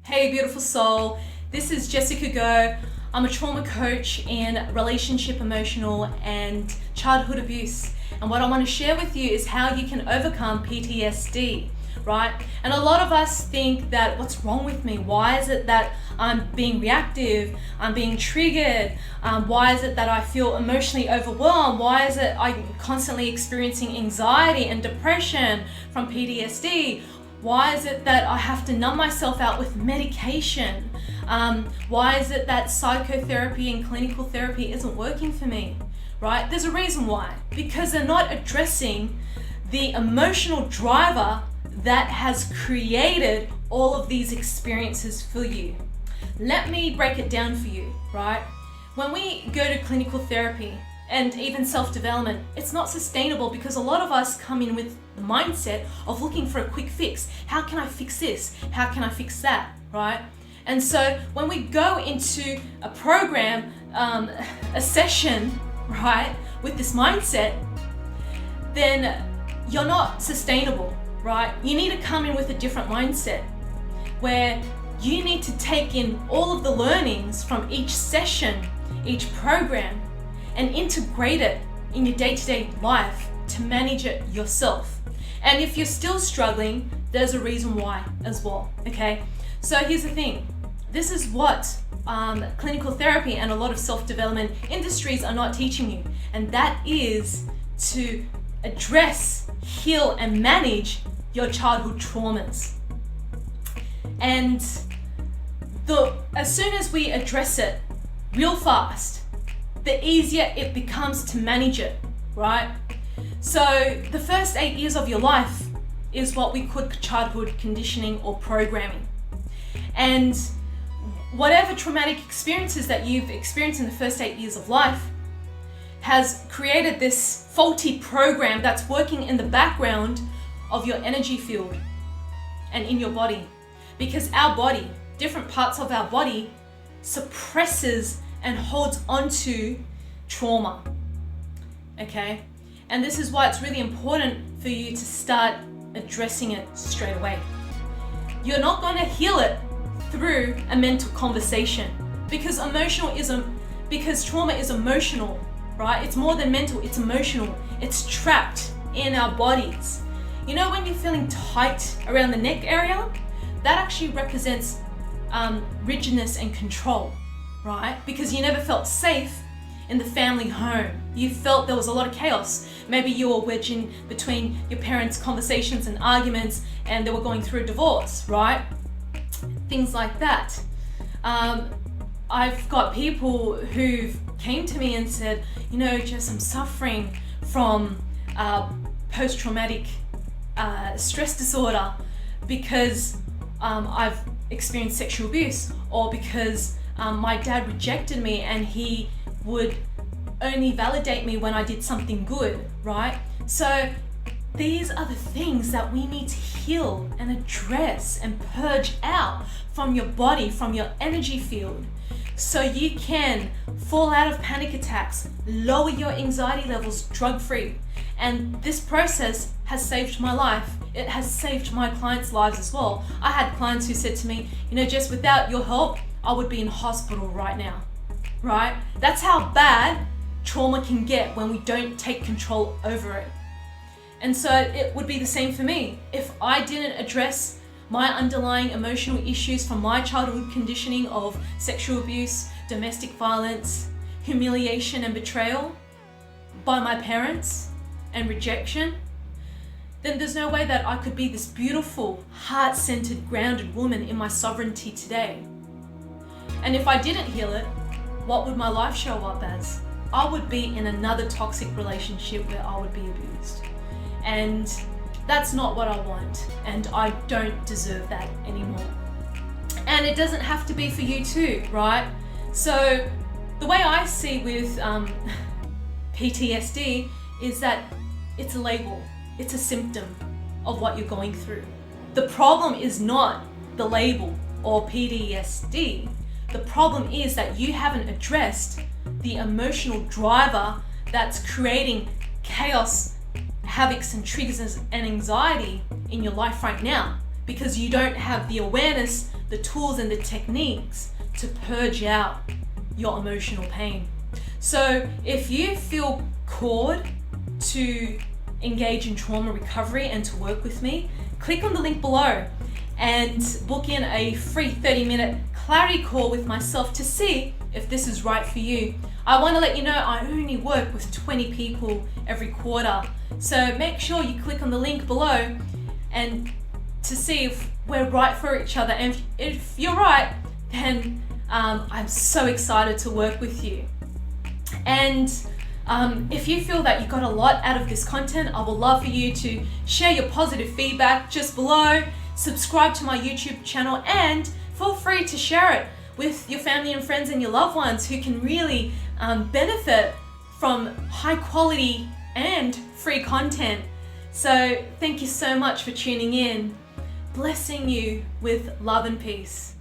Hey beautiful soul, this is jessxgoh. I'm a trauma coach in relationship, emotional and childhood abuse. And what I want to share with you is how you can overcome PTSD, right? And a lot of us think that what's wrong with me? Why is it that I'm being reactive? I'm being triggered? Why is it that I feel emotionally overwhelmed? Why is it I'm constantly experiencing anxiety and depression from PTSD? Why is it that I have to numb myself out with medication? Why is it that psychotherapy and clinical therapy isn't working for me, right? There's a reason why. Because they're not addressing the emotional driver that has created all of these experiences for you. Let me break it down for you, right? When we go to clinical therapy and even self-development, it's not sustainable because a lot of us come in with the mindset of looking for a quick fix. How can I fix this? How can I fix that, right? And so when we go into a program, a session, right, with this mindset, then you're not sustainable, right? You need to come in with a different mindset where you need to take in all of the learnings from each session, each program, and integrate it in your day-to-day life to manage it yourself. And if you're still struggling, there's a reason why as well, okay? So here's the thing. This is what clinical therapy and a lot of self-development industries are not teaching you. And that is to address, heal, and manage your childhood traumas. And as soon as we address it real fast, the easier it becomes to manage it, right? So the first 8 years of your life is what we call childhood conditioning or programming. And whatever traumatic experiences that you've experienced in the first 8 years of life has created this faulty program that's working in the background of your energy field and in your body. Because our body, different parts of our body, suppresses and holds onto trauma, okay? And this is why it's really important for you to start addressing it straight away. You're not going to heal it through a mental conversation because trauma is emotional, right? It's more than mental, it's emotional. It's trapped in our bodies. You know when you're feeling tight around the neck area? That actually represents rigidness and control, right? Because you never felt safe in the family home. You felt there was a lot of chaos. Maybe you were wedging between your parents' conversations and arguments and they were going through a divorce, right? Things like that. I've got people who've came to me and said, you know, Jess, I'm suffering from post-traumatic stress disorder because I've experienced sexual abuse, or because my dad rejected me and he would only validate me when I did something good, right? So these are the things that we need to heal and address and purge out from your body, from your energy field, so you can fall out of panic attacks, lower your anxiety levels drug-free. And this process has saved my life. It has saved my clients' lives as well. I had clients who said to me, you know, Jess, without your help, I would be in hospital right now, right? That's how bad trauma can get when we don't take control over it. And so it would be the same for me. If I didn't address my underlying emotional issues from my childhood conditioning of sexual abuse, domestic violence, humiliation and betrayal by my parents and rejection, then there's no way that I could be this beautiful, heart-centered, grounded woman in my sovereignty today. And if I didn't heal it, what would my life show up as? I would be in another toxic relationship where I would be abused. And that's not what I want, and I don't deserve that anymore. And it doesn't have to be for you too, right? So the way I see with PTSD is that it's a label, it's a symptom of what you're going through. The problem is not the label or PTSD. The problem is that you haven't addressed the emotional driver that's creating chaos, havocs and triggers and anxiety in your life right now. because you don't have the awareness, the tools and the techniques to purge out your emotional pain. So if you feel called to engage in trauma recovery and to work with me, click on the link below and book in a free 30-minute clarity call with myself to see if this is right for you. I want to let you know I only work with 20 people every quarter, so make sure you click on the link below and to see if we're right for each other, and if you're right, then I'm so excited to work with you. And if you feel that you got a lot out of this content, I would love for you to share your positive feedback just below, subscribe to my YouTube channel, and feel free to share it with your family and friends and your loved ones who can really benefit from high quality and free content. So thank you so much for tuning in. Blessing you with love and peace.